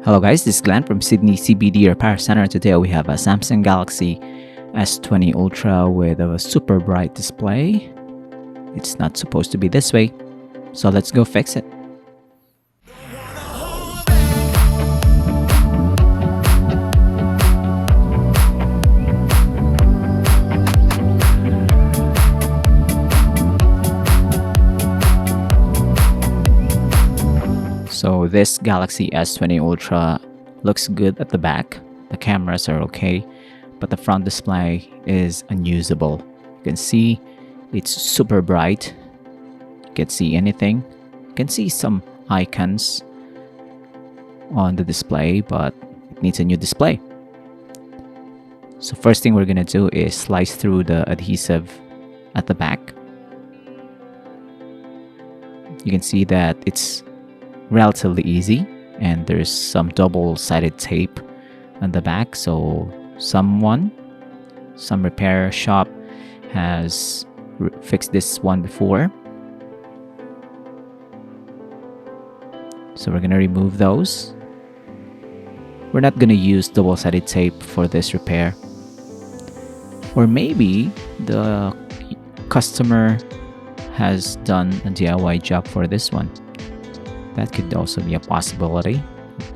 Hello guys, this is Glenn from Sydney CBD Repair Center. Today we have a Samsung Galaxy S20 Ultra with a super bright display. It's not supposed to be this way, so let's go fix it. So this Galaxy S20 Ultra looks good at the back. The cameras are okay, but the front display is unusable. You can see it's super bright. You can see anything. You can see some icons on the display, but it needs a new display. So first thing we're gonna do is slice through the adhesive at the back. You can see that it's relatively easy, and there's some double-sided tape on the back, so some repair shop has fixed this one before. So we're gonna remove those. We're not gonna use double-sided tape for this repair, or maybe the customer has done a DIY job for this one. That could also be a possibility.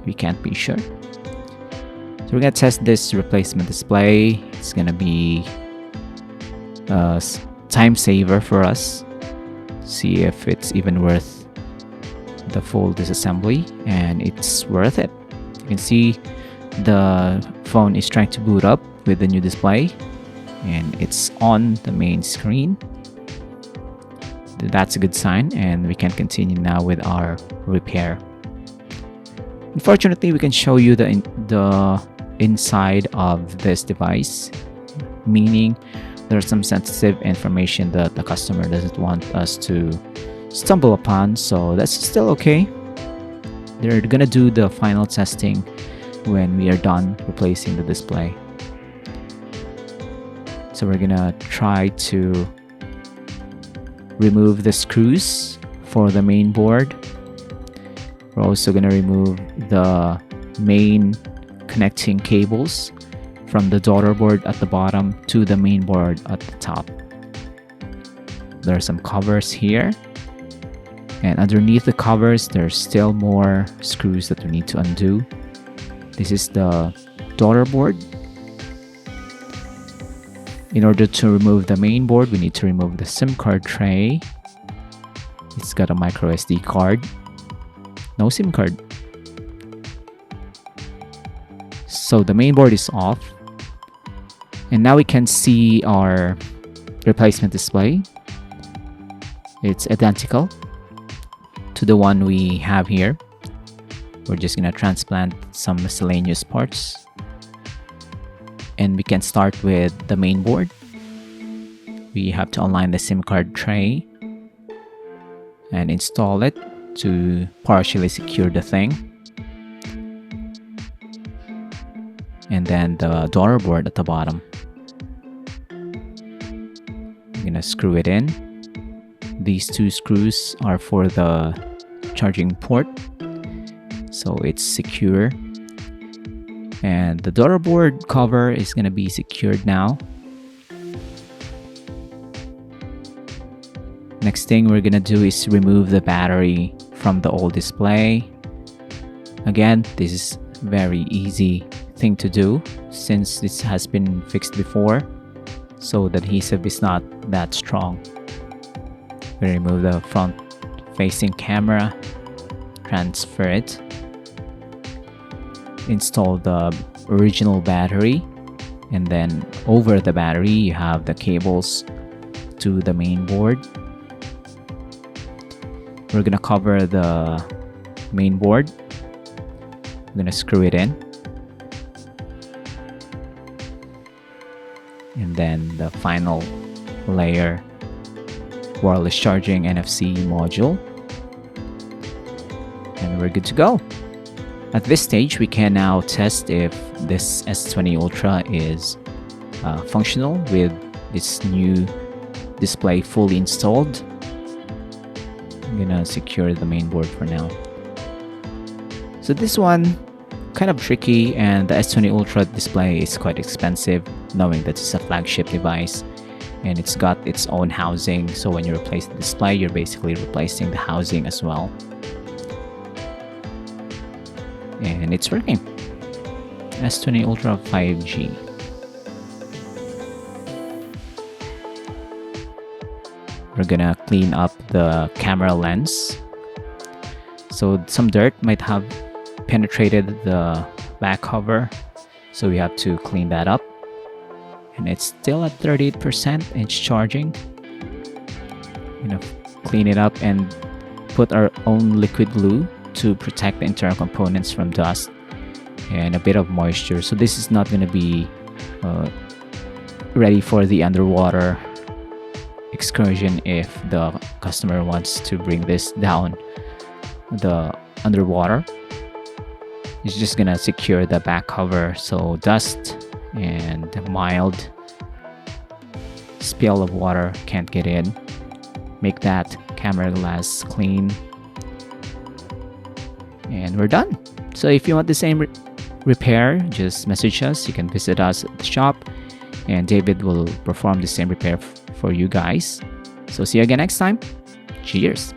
We can't be sure. So we're gonna test this replacement display. It's gonna be a time saver for us. See if it's even worth the full disassembly, and it's worth it. You can see the phone is trying to boot up with the new display, and it's on the main screen. That's a good sign, and we can continue now with our repair. Unfortunately, we can show you the inside of this device, meaning there's some sensitive information that the customer doesn't want us to stumble upon, so that's still okay. They're gonna do the final testing when we are done replacing the display. So we're gonna try to remove the screws for the main board. We're also going to remove the main connecting cables from the daughter board at the bottom to the main board at the top. There are some covers here, and underneath the covers there's still more screws that we need to undo. This is the daughter board. In order to remove the main board, we need to remove the SIM card tray. It's got a micro SD card. No SIM card. So the main board is off. And now we can see our replacement display. It's identical to the one we have here. We're just gonna transplant some miscellaneous parts. And we can start with the main board. We have to align the SIM card tray and install it to partially secure the thing. And then the daughter board at the bottom. I'm gonna screw it in. These two screws are for the charging port, so it's secure. And the daughter board cover is going to be secured now. Next thing we're going to do is remove the battery from the old display. Again, this is very easy thing to do since this has been fixed before, so the adhesive is not that strong. We remove the front facing camera, transfer it, install the original battery, and then over the battery you have the cables to the main board. We're gonna cover the main board. I'm gonna screw it in, and then the final layer, wireless charging NFC module, and we're good to go. At this stage, we can now test if this S20 Ultra is functional with its new display fully installed. I'm gonna secure the main board for now. So this one kind of tricky, and the S20 Ultra display is quite expensive, knowing that it's a flagship device and it's got its own housing. So when you replace the display, you're basically replacing the housing as well. And it's working. S20 Ultra 5G. We're gonna clean up the camera lens. So some dirt might have penetrated the back cover, so we have to clean that up. And it's still at 38%, and it's charging. Clean it up and put our own liquid glue to protect the internal components from dust and a bit of moisture. So this is not going to be ready for the underwater excursion if the customer wants to bring this down the underwater. It's just gonna secure the back cover so dust and mild spill of water can't get in. Make that camera glass clean, and we're done. So if you want the same repair, just message us. You can visit us at the shop, and David will perform the same repair for you guys. So see you again next time. Cheers.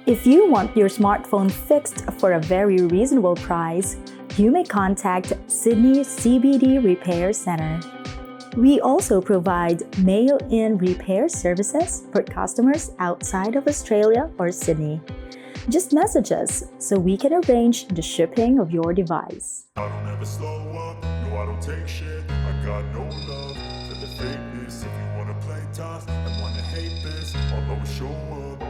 If you want your smartphone fixed for a very reasonable price, you may contact Sydney CBD Repair Center. We also provide mail-in repair services for customers outside of Australia or Sydney. Just message us so we can arrange the shipping of your device. I don't ever slow up, no I don't take shit. I got no love for the fakeness. If you wanna play tough and wanna hate this, I'll always show up.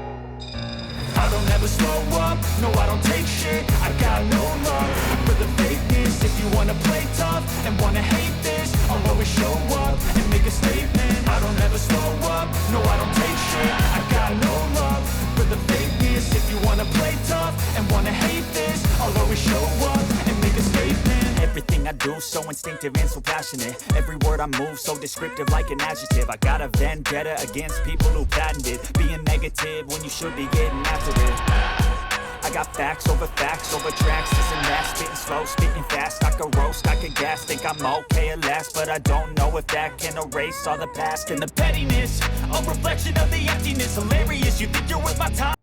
I don't ever slow up, no I don't take shit. I got no love for the fakeness. If you wanna play tough and wanna hate this, I'll always show up and make a statement. I don't ever slow up, no I don't take shit. I got no love for the fakeness. If you wanna play tough and wanna hate this, I'll always show up and make a statement. Everything I do so instinctive and so passionate. Every word I move so descriptive like an adjective. I got a vendetta against people who patented being negative when you should be getting after it. I got facts over tracks, this and that. Spitting slow, spitting fast. I could roast, I could gas. Think I'm okay at last, but I don't know if that can erase all the past and the pettiness. A reflection of the emptiness. Hilarious, you think you're worth my time.